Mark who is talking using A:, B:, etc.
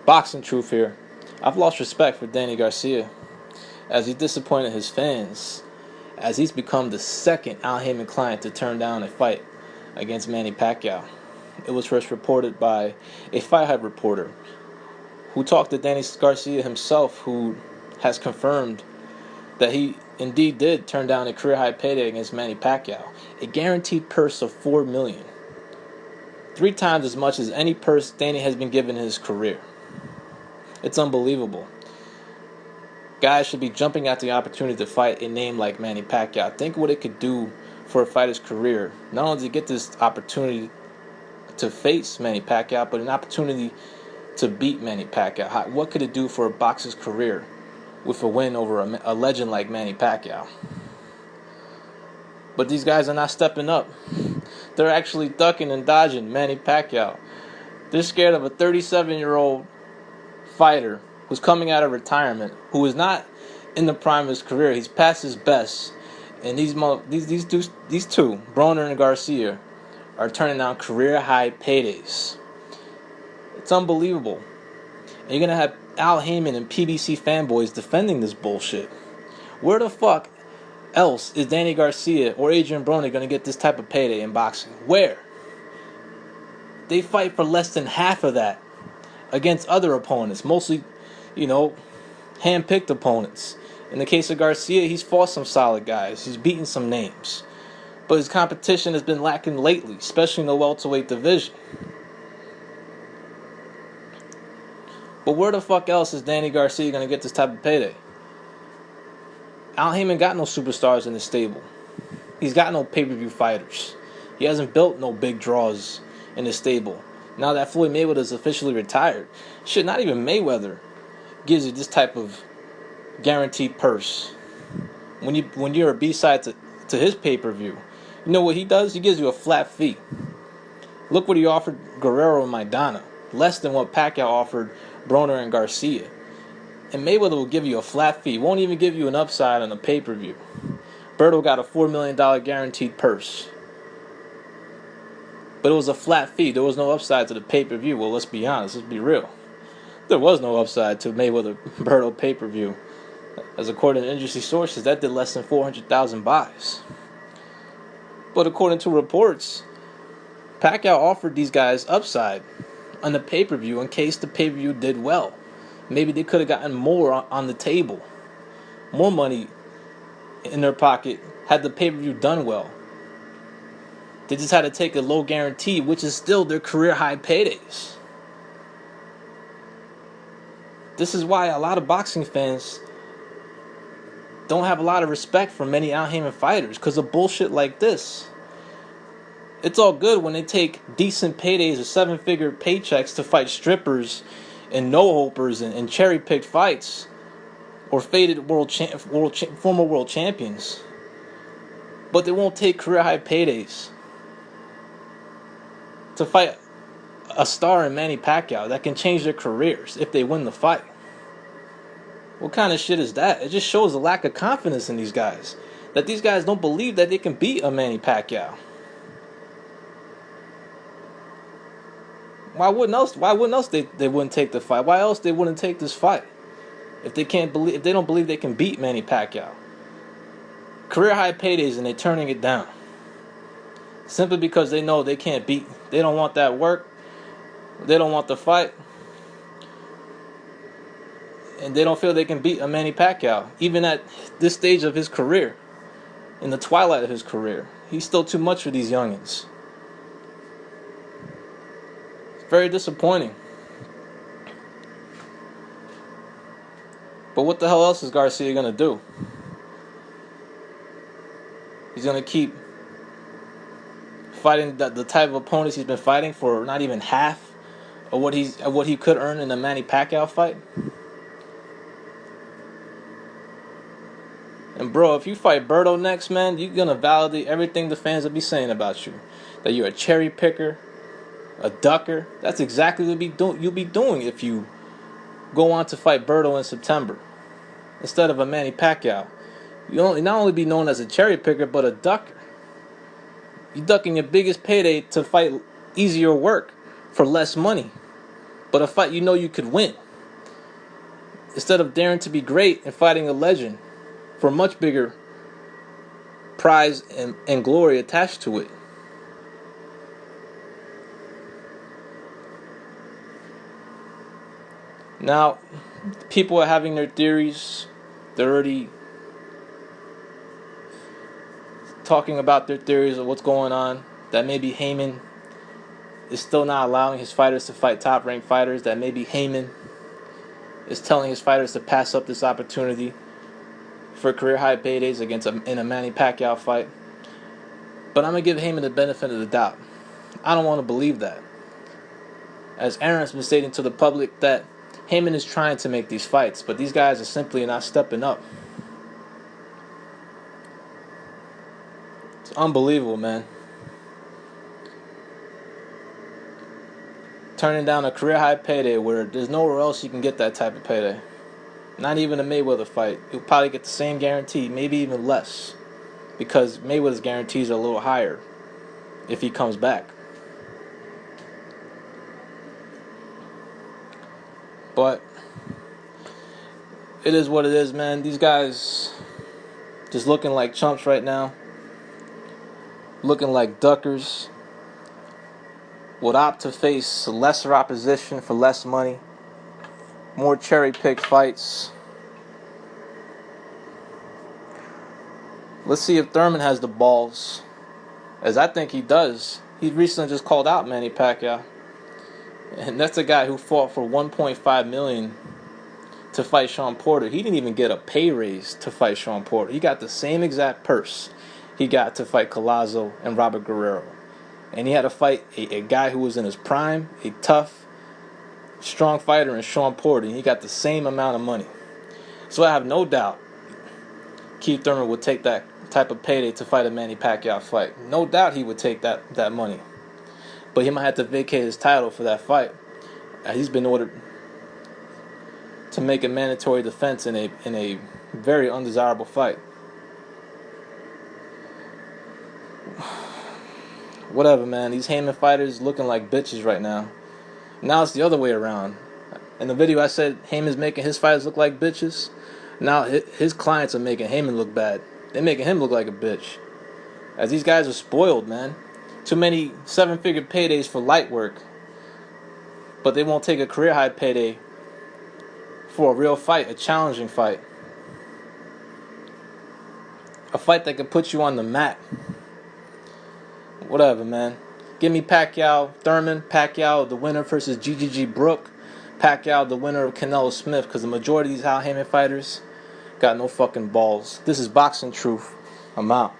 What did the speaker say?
A: Boxing truth here. I've lost respect for Danny Garcia as he disappointed his fans, as he's become the second Al Haymon client to turn down a fight against Manny Pacquiao. It was first reported by a Fight Hub reporter who talked to Danny Garcia himself, who has confirmed that he indeed did turn down a career-high payday against Manny Pacquiao, a guaranteed purse of $4 million, 3 times as much as any purse Danny has been given in his career. It's unbelievable. Guys should be jumping at the opportunity to fight a name like Manny Pacquiao. Think what it could do for a fighter's career. Not only to get this opportunity to face Manny Pacquiao, but an opportunity to beat Manny Pacquiao. What could it do for a boxer's career with a win over a legend like Manny Pacquiao? But these guys are not stepping up. They're actually ducking and dodging Manny Pacquiao. They're scared of a 37-year-old fighter who's coming out of retirement, who is not in the prime of his career. He's past his best. And these two, Broner and Garcia, are turning down career-high paydays. It's unbelievable. And you're going to have Al Haymon and PBC fanboys defending this bullshit. Where the fuck else is Danny Garcia or Adrian Broner going to get this type of payday in boxing? Where? They fight for less than half of that against other opponents, mostly, hand-picked opponents. In the case of Garcia, he's fought some solid guys. He's beaten some names. But his competition has been lacking lately, especially in the welterweight division. But where the fuck else is Danny Garcia going to get this type of payday? Al Haymon got no superstars in his stable. He's got no pay-per-view fighters. He hasn't built no big draws in his stable. Now that Floyd Mayweather is officially retired, shit, not even Mayweather gives you this type of guaranteed purse. When you're a B-side to his pay-per-view, you know what he does? He gives you a flat fee. Look what he offered Guerrero and Maidana, less than what Pacquiao offered Broner and Garcia. And Mayweather will give you a flat fee. Won't even give you an upside on a pay-per-view. Berto got a $4 million guaranteed purse. But it was a flat fee. There was no upside to the pay-per-view. Well, let's be honest. Let's be real. There was no upside to Mayweather-Berto pay-per-view. As according to industry sources, that did less than 400,000 buys. But according to reports, Pacquiao offered these guys upside on the pay-per-view in case the pay-per-view did well. Maybe they could have gotten more on the table. More money in their pocket had the pay-per-view done well. They just had to take a low guarantee, which is still their career-high paydays. This is why a lot of boxing fans don't have a lot of respect for many Al Haymon fighters, because of bullshit like this. It's all good when they take decent paydays or 7-figure paychecks to fight strippers and no-hopers and cherry-picked fights, or faded former world champions. But they won't take career-high paydays to fight a star in Manny Pacquiao that can change their careers if they win the fight. What kind of shit is that? It just shows a lack of confidence in these guys. That these guys don't believe that they can beat a Manny Pacquiao. Why wouldn't else they wouldn't take the fight? Why else they wouldn't take this fight? If they don't believe they can beat Manny Pacquiao. Career high paydays and they're turning it down. Simply because they know they can't beat. They don't want that work. They don't want the fight. And they don't feel they can beat a Manny Pacquiao. Even at this stage of his career. In the twilight of his career. He's still too much for these youngins. It's very disappointing. But what the hell else is Garcia going to do? He's going to keep fighting the type of opponents he's been fighting for not even half of what he could earn in a Manny Pacquiao fight. And bro, if you fight Berto next, man, you're gonna validate everything the fans will be saying about you. That you're a cherry picker, a ducker. That's exactly what you'll be doing if you go on to fight Berto in September instead of a Manny Pacquiao. You'll not only be known as a cherry picker, but a ducker. You're ducking your biggest payday to fight easier work for less money. but a fight you know you could win. Instead of daring to be great and fighting a legend for a much bigger prize and glory attached to it. Now, people are having their theories. They're already talking about their theories of what's going on. That maybe Heyman is still not allowing his fighters to fight top-ranked fighters. That maybe Heyman is telling his fighters to pass up this opportunity for career-high paydays in a Manny Pacquiao fight. But I'm going to give Heyman the benefit of the doubt. I don't want to believe that. As Aaron's been stating to the public that Heyman is trying to make these fights, but these guys are simply not stepping up. It's unbelievable, man. Turning down a career-high payday where there's nowhere else you can get that type of payday. Not even a Mayweather fight. You'll probably get the same guarantee, maybe even less, because Mayweather's guarantees are a little higher if he comes back. But it is what it is, man. These guys just looking like chumps right now. Looking like duckers. Would opt to face lesser opposition for less money. More cherry-picked fights. Let's see if Thurman has the balls, as I think he does. He recently just called out Manny Pacquiao. And that's a guy who fought for $1.5 million to fight Sean Porter. He didn't even get a pay raise to fight Sean Porter. He got the same exact purse he got to fight Collazo and Robert Guerrero. And he had to fight a guy who was in his prime, a tough, strong fighter in Sean Porter. And he got the same amount of money. So I have no doubt Keith Thurman would take that type of payday to fight a Manny Pacquiao fight. No doubt he would take that money. But he might have to vacate his title for that fight. He's been ordered to make a mandatory defense in a very undesirable fight. Whatever, man. These Heyman fighters looking like bitches right now. Now it's the other way around. In the video I said Heyman's making his fighters look like bitches. Now his clients are making Heyman look bad. They're making him look like a bitch. As these guys are spoiled, man. Too many 7-figure paydays for light work. But they won't take a career-high payday for a real fight, a challenging fight. A fight that could put you on the mat. Whatever, man. Give me Pacquiao, Thurman, Pacquiao, the winner versus GGG Brook. Pacquiao, the winner of Canelo Smith, because the majority of these Hal Heyman fighters got no fucking balls. This is Boxing Truth. I'm out.